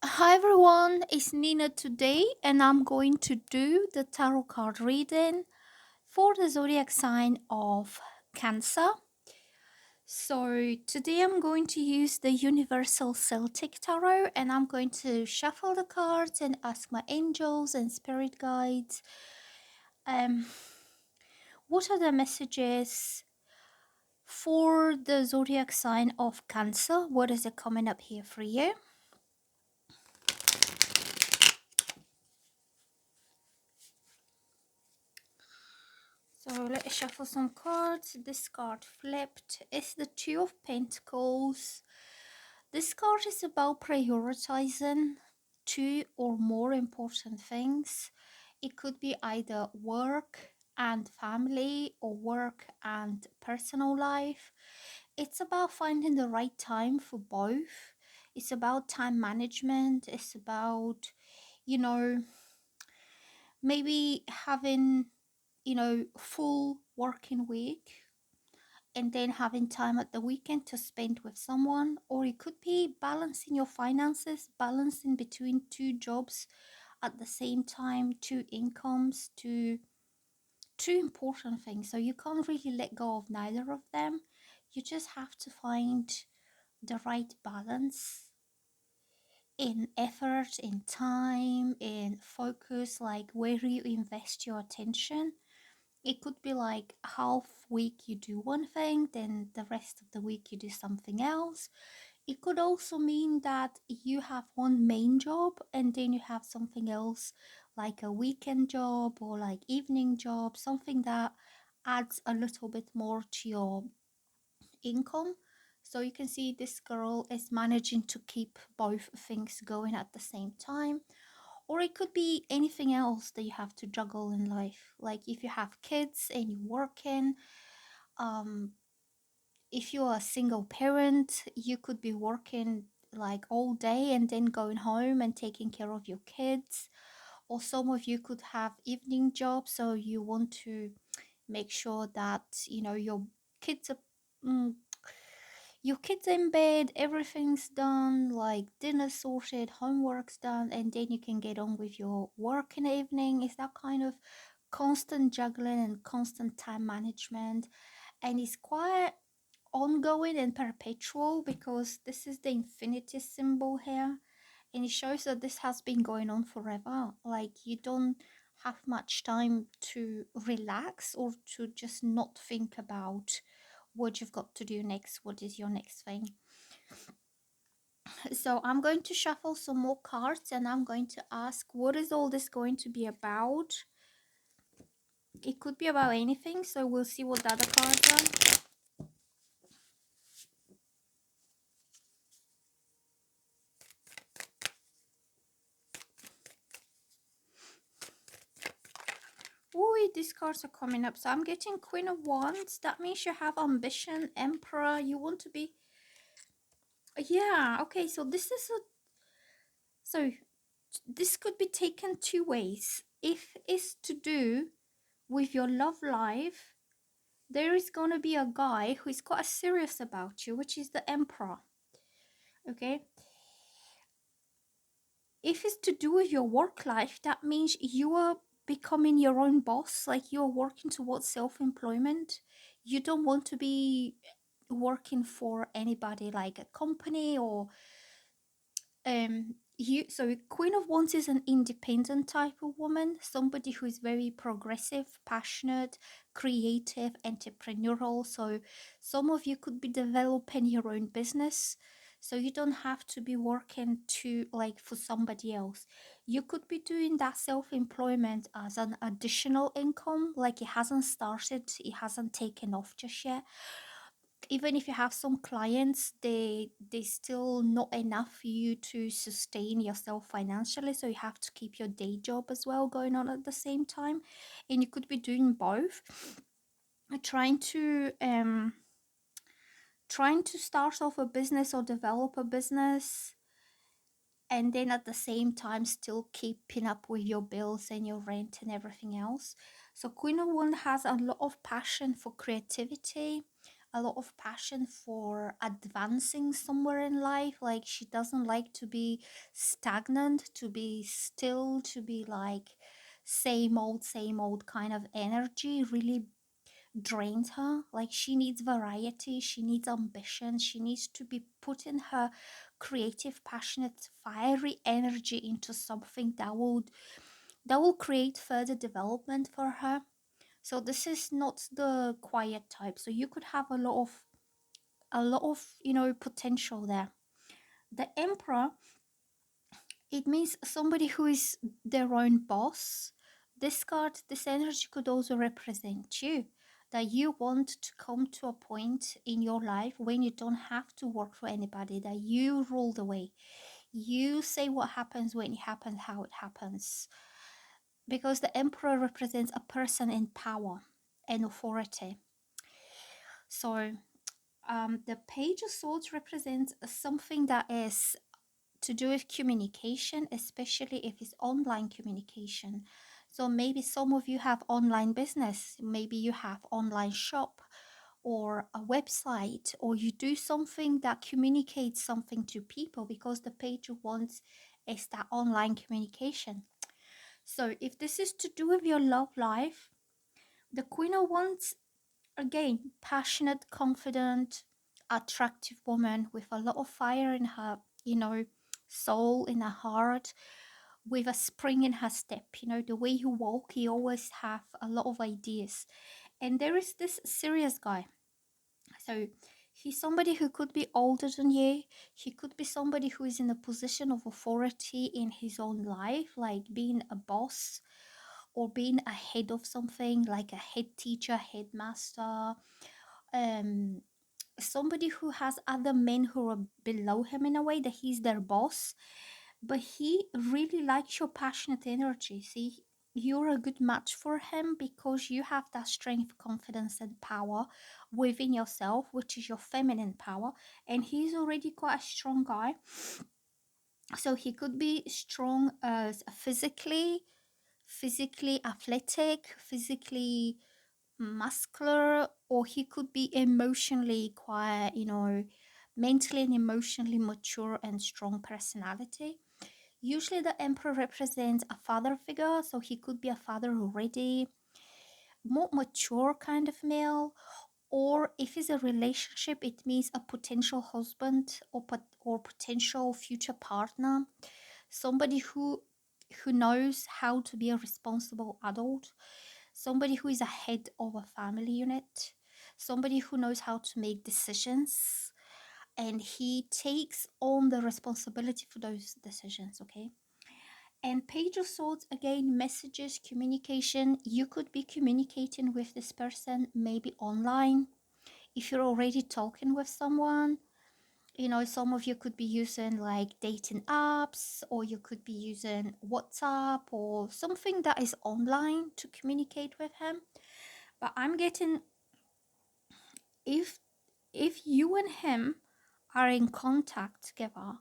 Hi everyone, it's Nina today, and I'm going to do the tarot card reading for the zodiac sign of Cancer. So, today I'm going to use the Universal Celtic Tarot and I'm going to shuffle the cards and ask my angels and spirit guides um, what are the messages for the zodiac sign of Cancer? What is it coming up here for you? So let's shuffle some cards. This card flipped is the Two of Pentacles. This card is about prioritizing two or more important things. It could be either work and family or work and personal life. It's about finding the right time for both. It's about time management. It's about, you know, maybe having full working week and then having time at the weekend to spend with someone, or it could be balancing your finances, balancing between two jobs at the same time, two incomes, two important things. So you can't really let go of neither of them. You just have to find the right balance in effort, in time, in focus, like where you invest your attention. It could be like half week you do one thing, then the rest of the week you do something else. It could also mean that you have one main job and then you have something else like a weekend job or like evening job, something that adds a little bit more to your income. So you can see this girl is managing to keep both things going at the same time. Or it could be anything else that you have to juggle in life. Like if you have kids and you're working, um, if you're a single parent, you could be working like all day and then going home and taking care of your kids. Or some of you could have evening jobs, so you want to make sure that your kids are mm, your kids in bed, everything's done, like dinner sorted, homework's done, and then you can get on with your work in the evening. It's that kind of constant juggling and constant time management, and it's quite ongoing and perpetual because this is the infinity symbol here, and it shows that this has been going on forever. Like you don't have much time to relax or to just not think about what you've got to do next, what is your next thing. So I'm going to shuffle some more cards and I'm going to ask, what is all this going to be about? It could be about anything, so we'll see what the other cards are. Oh, these cards are coming up. So I'm getting Queen of Wands. That means you have ambition, Emperor. You want to be... Yeah, okay. So this could be taken two ways. If it's to do with your love life, there is going to be a guy who is quite serious about you, which is the Emperor. Okay. If it's to do with your work life, that means you are becoming your own boss, like you're working towards self-employment. You don't want to be working for anybody like a company or you. So Queen of Wands is an independent type of woman, somebody who is very progressive, passionate, creative, entrepreneurial. So some of you could be developing your own business, so you don't have to be working to like for somebody else. You could be doing that self-employment as an additional income, like it hasn't started, it hasn't taken off just yet. Even if you have some clients, they still not enough for you to sustain yourself financially, so you have to keep your day job as well going on at the same time, and you could be doing both, trying to start off a business or develop a business, and then at the same time still keeping up with your bills and your rent and everything else. So Queen of Wands has a lot of passion for creativity, a lot of passion for advancing somewhere in life. Like she doesn't like to be stagnant, to be still, to be like same old kind of energy really drains her. Like she needs variety, she needs ambition, she needs to be putting her creative, passionate, fiery energy into something that will create further development for her. So this is not the quiet type. So you could have a lot of, you know, potential there. The emperor, it means somebody who is their own boss. This card, this energy could also represent you. That you want to come to a point in your life when you don't have to work for anybody, that you rule the way. You say what happens when it happens, how it happens. Because the emperor represents a person in power and authority. So the page of swords represents something that is to do with communication, especially if it's online communication. So maybe some of you have online business, maybe you have online shop or a website, or you do something that communicates something to people, because the page of wands is that online communication. So if this is to do with your love life, the queen of wands, again, passionate, confident, attractive woman with a lot of fire in her, you know, soul, in her heart, with a spring in her step. You know, the way you walk, you always have a lot of ideas. And there is this serious guy. So he's somebody who could be older than you. He could be somebody who is in a position of authority in his own life, like being a boss or being a head of something, like a head teacher, headmaster, um somebody who has other men who are below him, in a way that he's their boss, but he really likes your passionate energy. See, you're a good match for him because you have that strength, confidence, and power within yourself, which is your feminine power. And he's already quite a strong guy, so he could be strong as physically athletic, physically muscular, or he could be emotionally quite, you know, mentally and emotionally mature and strong personality. Usually the emperor represents a father figure, so he could be a father already, more mature kind of male. Or if it's a relationship, it means a potential husband or potential future partner, somebody who knows how to be a responsible adult, somebody who is a head of a family unit, somebody who knows how to make decisions, and he takes on the responsibility for those decisions. Okay. And page of swords, again, messages, communication. You could be communicating with this person maybe online. If you're already talking with someone, you know, some of you could be using like dating apps, or you could be using WhatsApp or something that is online to communicate with him. But I'm getting, if you and him are in contact together,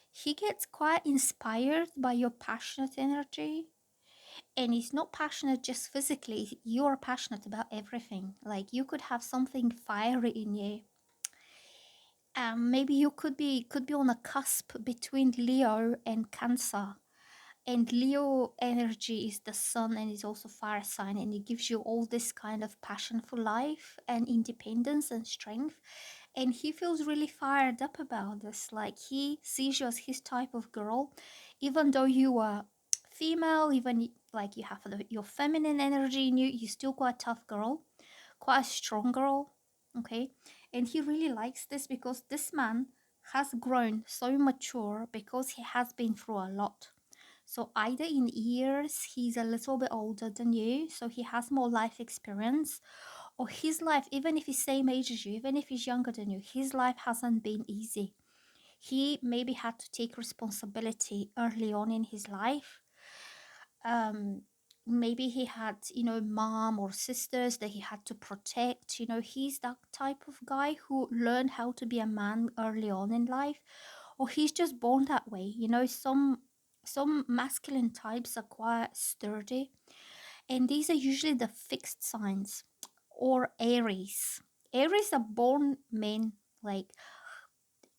he gets quite inspired by your passionate energy. And he's not passionate just physically, you're passionate about everything. Like you could have something fiery in you. Maybe you could be on a cusp between Leo and Cancer. And Leo energy is the sun and is also fire sign, and it gives you all this kind of passion for life and independence and strength. And he feels really fired up about this. Like he sees you as his type of girl, even though you are female, even like you have your feminine energy in you, you're still quite a tough girl, quite a strong girl. Okay. And he really likes this because this man has grown so mature because he has been through a lot. So either in years he's a little bit older than you, so he has more life experience, or his life, even if he's same age as you, even if he's younger than you, his life hasn't been easy. He maybe had to take responsibility early on in his life. Maybe he had, you know, mom or sisters that he had to protect. You know, he's that type of guy who learned how to be a man early on in life, or he's just born that way. You know, some masculine types are quite sturdy, and these are usually the fixed signs, or Aries. Aries are born men, like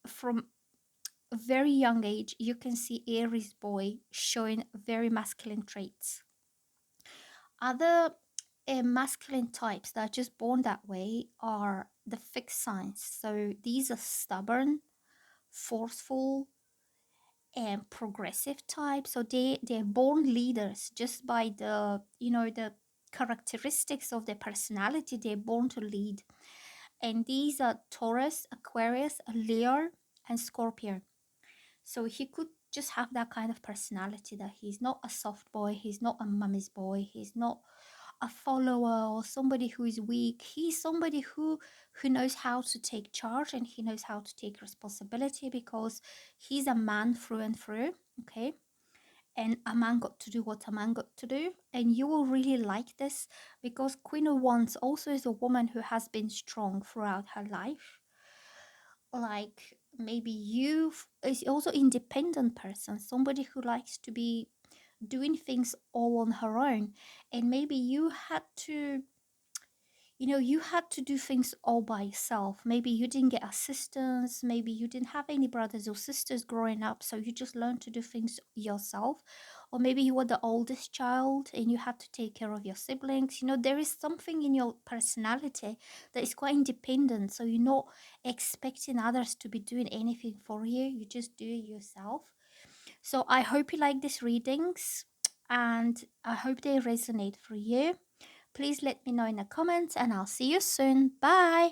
from a very young age, you can see Aries boy showing very masculine traits. Other masculine types that are just born that way are the fixed signs. So these are stubborn, forceful, and progressive types. So they're born leaders just by the the characteristics of their personality. They're born to lead, and these are Taurus, Aquarius, Leo, and Scorpio. So he could just have that kind of personality, that he's not a soft boy, he's not a mummy's boy, he's not a follower or somebody who is weak. He's somebody who knows how to take charge, and he knows how to take responsibility, because he's a man through and through. Okay. And a man got to do what a man got to do, and you will really like this, because Queen of Wands also is a woman who has been strong throughout her life. Like maybe you is also independent person, somebody who likes to be doing things all on her own, and maybe you had to you had to do things all by yourself. Maybe you didn't get assistance, maybe you didn't have any brothers or sisters growing up, so you just learned to do things yourself. Or maybe you were the oldest child and you had to take care of your siblings. There is something in your personality that is quite independent, so you're not expecting others to be doing anything for you, you just do it yourself. So I hope you like these readings, and I hope they resonate for you. Please let me know in the comments, and I'll see you soon. Bye.